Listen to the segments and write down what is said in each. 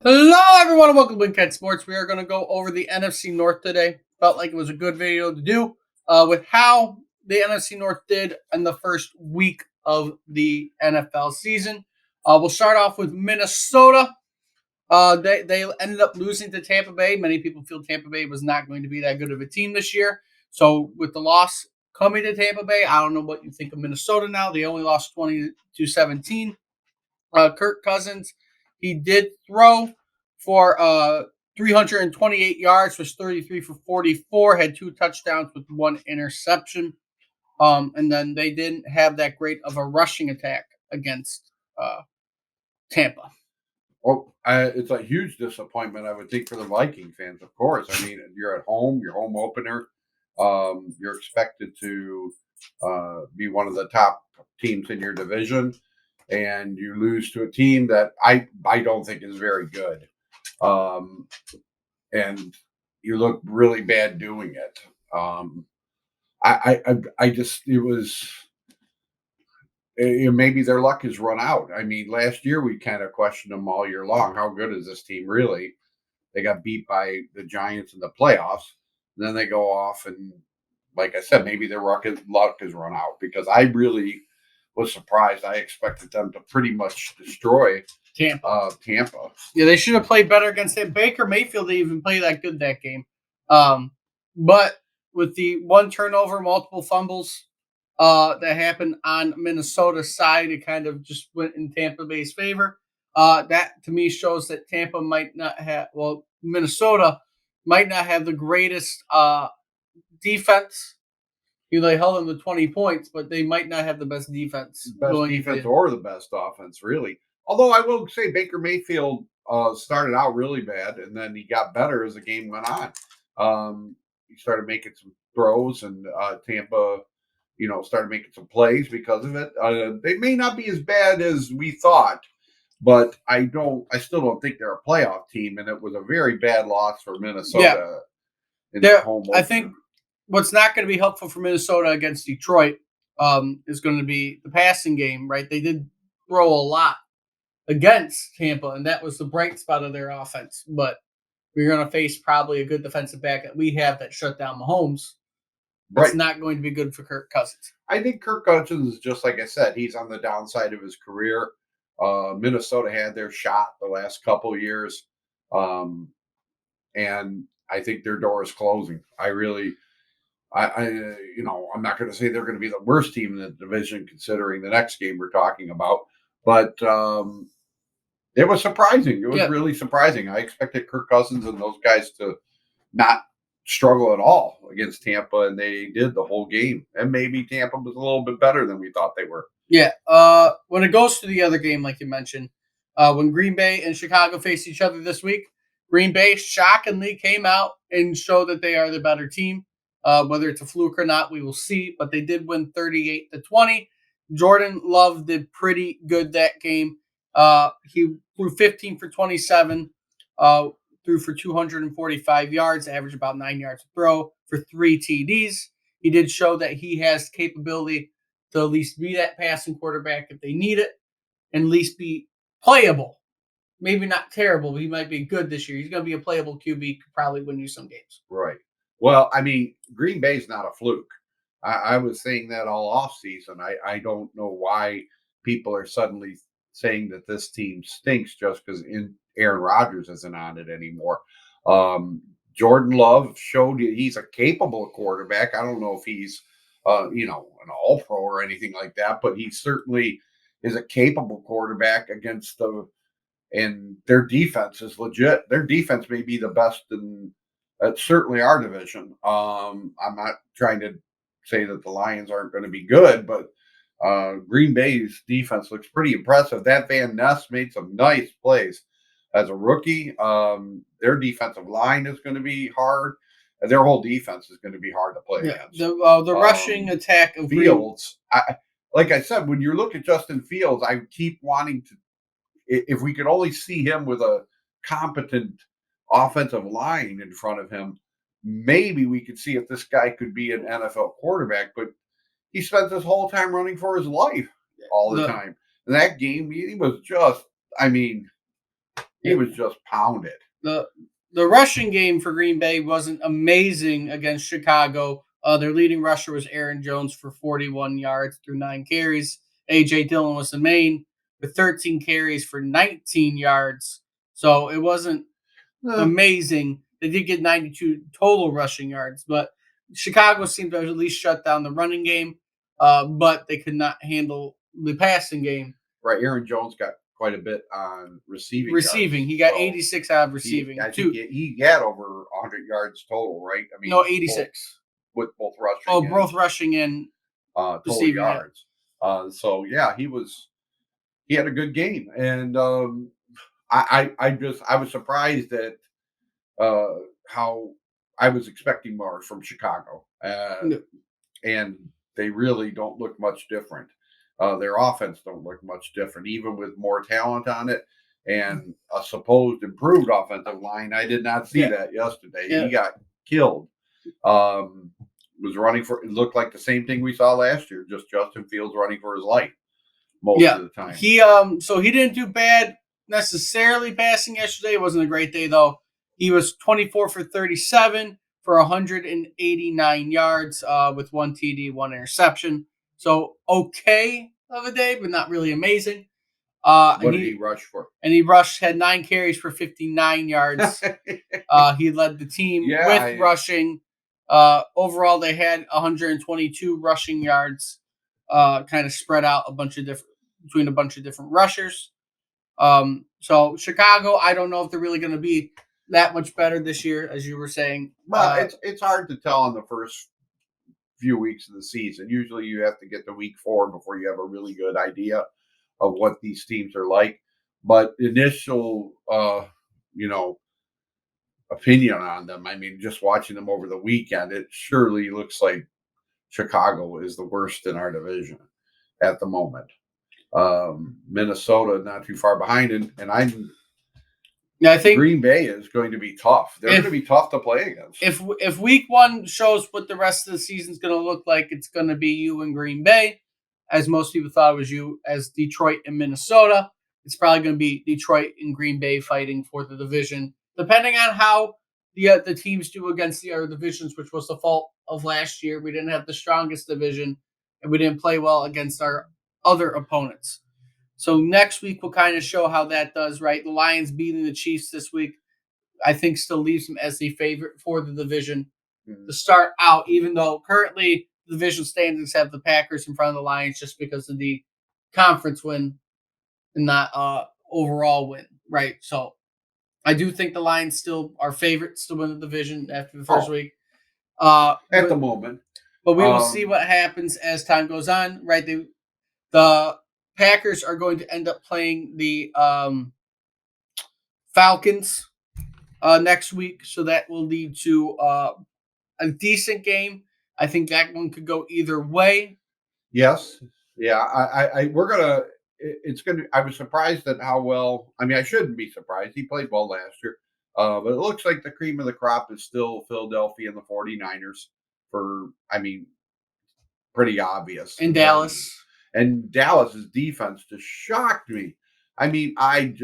Hello, everyone, and welcome to Wingcat Sports. We are going to go over the NFC North today. Felt like it was a good video to do with how the NFC North did in the first week of the NFL season. We'll start off with Minnesota. They ended up losing to Tampa Bay. Many people feel Tampa Bay was not going to be that good of a team this year. So with the loss coming to Tampa Bay, I don't know what you think of Minnesota now. They only lost 20-17. Kirk Cousins, he did throw for 328 yards, was 33 for 44, had two touchdowns with one interception. And then they didn't have that great of a rushing attack against Tampa. Well, it's a huge disappointment, I would think, for the Viking fans, of course. I mean, you're at home, your home opener. You're expected to be one of the top teams in your division, and you lose to a team that I don't think is very good. Um, and you look really bad doing it. I just, it was maybe their luck has run out. I mean, last year we kind of questioned them all year long. How good is this team really? They got beat by the Giants in the playoffs. And then they go off and, like I said, maybe their luck has run out because I really was surprised. I expected them to pretty much destroy Tampa. Yeah, they should have played better against him. Baker Mayfield didn't even play that good that game. But with the one turnover, multiple fumbles that happened on Minnesota's side, it kind of just went in Tampa Bay's favor. That to me shows that Tampa might not have, well, Minnesota might not have the greatest defense. They held them to 20 points, but they might not have the best defense. Best defense or the best offense, really. Although I will say Baker Mayfield started out really bad, and then he got better as the game went on. He started making some throws, and Tampa, started making some plays because of it. They may not be as bad as we thought, but I still don't think they're a playoff team, and it was a very bad loss for Minnesota. Yeah. I think what's not going to be helpful for Minnesota against Detroit is going to be the passing game, right? They did throw a lot against Tampa, and that was the bright spot of their offense. But we're going to face probably a good defensive back that we have that shut down Mahomes. It's not going to be good for Kirk Cousins. I think Kirk Cousins is just like I said. He's on the downside of his career. Minnesota had their shot the last couple of years, and I think their door is closing. I'm not going to say they're going to be the worst team in the division, considering the next game we're talking about, but it was surprising. It was really surprising. I expected Kirk Cousins and those guys to not struggle at all against Tampa, and they did the whole game. And maybe Tampa was a little bit better than we thought they were. Yeah. When it goes to the other game, like you mentioned, when Green Bay and Chicago face each other this week, Green Bay shockingly came out and showed that they are the better team. Whether it's a fluke or not, we will see. But they did win 38-20. Jordan Love did pretty good that game. He threw 15 for 27, threw for 245 yards, averaged about 9 yards a throw for 3 TDs. He did show that he has capability to at least be that passing quarterback if they need it, and at least be playable. Maybe not terrible, but he might be good this year. He's going to be a playable QB, could probably win you some games. Right. Well, I mean, Green Bay's not a fluke. I was saying that all off season. I don't know why people are suddenly saying that this team stinks just because Aaron Rodgers isn't on it anymore. Jordan Love showed you he's a capable quarterback. I don't know if he's an all pro or anything like that, but he certainly is a capable quarterback and their defense is legit. Their defense may be the best in certainly our division. I'm not trying to say that the Lions aren't going to be good, but Green Bay's defense looks pretty impressive. That Van Ness made some nice plays as a rookie. Their defensive line is going to be hard. Their whole defense is going to be hard to play against. The rushing attack of Fields. Like I said, when you look at Justin Fields, I keep wanting to. If we could only see him with a competent offensive line in front of him, maybe we could see if this guy could be an NFL quarterback. But he spent this whole time running for his life all the time. And that game, he was just, I mean, He was just pounded. The rushing game for Green Bay wasn't amazing against Chicago. Their leading rusher was Aaron Jones for 41 yards through 9 carries. A.J. Dillon was the main with 13 carries for 19 yards. So it wasn't amazing. They did get 92 total rushing yards, but Chicago seemed to at least shut down the running game, but they could not handle the passing game. Right, Aaron Jones got quite a bit on receiving. Receiving, yards, he got so 86 out of receiving. I think he had over 100 yards total, right? I mean, no, 86 with both rushing. Oh, both rushing and total receiving, yards. So yeah, he had a good game, and I was surprised at how I was expecting more from Chicago, No. and they really don't look much different. Their offense don't look much different, even with more talent on it and a supposed improved offensive line. I did not see that yesterday. Yeah. He got killed. Was running for, it looked like the same thing we saw last year, just Justin Fields running for his life most of the time. So he didn't do bad necessarily passing yesterday. It wasn't a great day though. He was 24 for 37 for 189 yards with 1 TD, 1 interception. So okay of a day, but not really amazing. What did he rush for? And he had 9 carries for 59 yards. He led the team with rushing. Overall, they had 122 rushing yards, kind of spread out between a bunch of different rushers. So Chicago, I don't know if they're really going to be that much better this year, as you were saying. Well, it's hard to tell in the first few weeks of the season. Usually, you have to get to week 4 before you have a really good idea of what these teams are like. But initial, opinion on them. I mean, just watching them over the weekend, it surely looks like Chicago is the worst in our division at the moment. Minnesota not too far behind, and I think Green Bay is going to be tough. They're going to be tough to play against. If week 1 shows what the rest of the season is going to look like, it's going to be you and Green Bay, as most people thought it was you as Detroit and Minnesota. It's probably going to be Detroit and Green Bay fighting for the division, depending on how the teams do against the other divisions, which was the fault of last year. We didn't have the strongest division, and we didn't play well against our other opponents. So next week will kind of show how that does, right? The Lions beating the Chiefs this week, I think still leaves them as the favorite for the division to start out, even though currently the division standings have the Packers in front of the Lions just because of the conference win and not overall win, right? So I do think the Lions still are favorites to win the division after the first week. At the moment. But we will see what happens as time goes on, right? The Packers are going to end up playing the Falcons next week, so that will lead to a decent game. I think that one could go either way. Yes, yeah. We're gonna. It's gonna. I was surprised at how well. I mean, I shouldn't be surprised. He played well last year, but it looks like the cream of the crop is still Philadelphia and the 49ers. Pretty obvious. And Dallas. And Dallas's defense just shocked me. I mean, I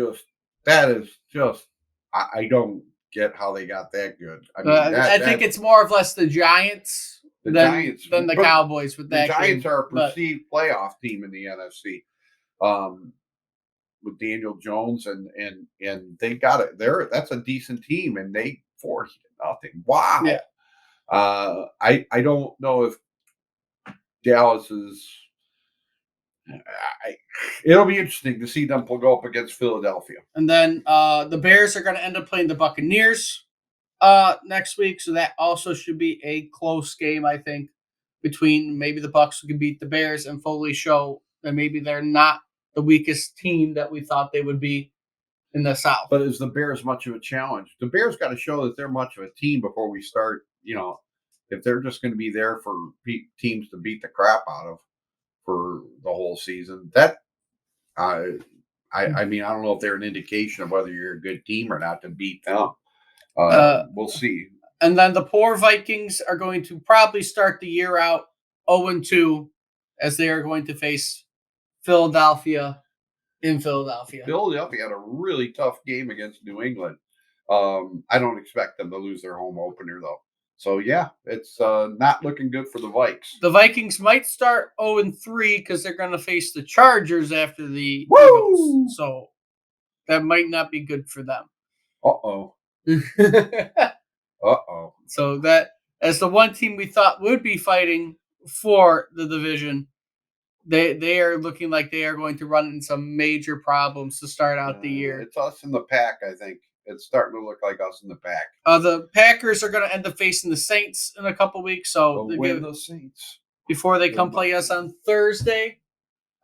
don't get how they got that good. I mean, I think it's more or less the Giants than the Cowboys with that. The Giants are a perceived playoff team in the NFC. With Daniel Jones and they got it. That's a decent team, and they 40-0. Wow. Yeah. I don't know if Dallas is. It'll be interesting to see them go up against Philadelphia. And then the Bears are going to end up playing the Buccaneers next week, so that also should be a close game, I think, between maybe the Bucs who can beat the Bears and fully show that maybe they're not the weakest team that we thought they would be in the South. But is the Bears much of a challenge? The Bears got to show that they're much of a team before we start, if they're just going to be there for teams to beat the crap out of for the whole season, that I mean, I don't know if they're an indication of whether you're a good team or not to beat them. We'll see. And then the poor Vikings are going to probably start the year out 0-2 as they are going to face Philadelphia in Philadelphia. Philadelphia had a really tough game against New England. I don't expect them to lose their home opener though. So yeah, it's not looking good for the Vikes. The Vikings might start 0-3 because they're going to face the Chargers after the Woo! Eagles. So that might not be good for them. Uh-oh. Uh-oh. So that as the one team we thought would be fighting for the division, they are looking like they are going to run into some major problems to start out the year. It's us in the pack, I think. It's starting to look like us in the pack. The Packers are going to end up facing the Saints in a couple weeks. So The Saints. before they come play us on Thursday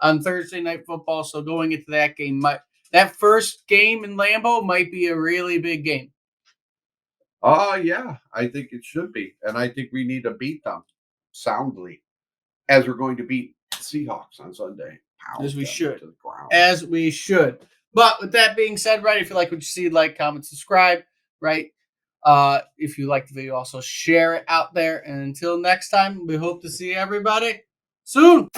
Night Football. So going into that game, that first game in Lambeau might be a really big game. Yeah, I think it should be. And I think we need to beat them soundly, as we're going to beat Seahawks on Sunday. As we should. To the ground. As we should. But with that being said, right, if you like what you see, like, comment, subscribe, right? If you like the video, also share it out there. And until next time, we hope to see everybody soon.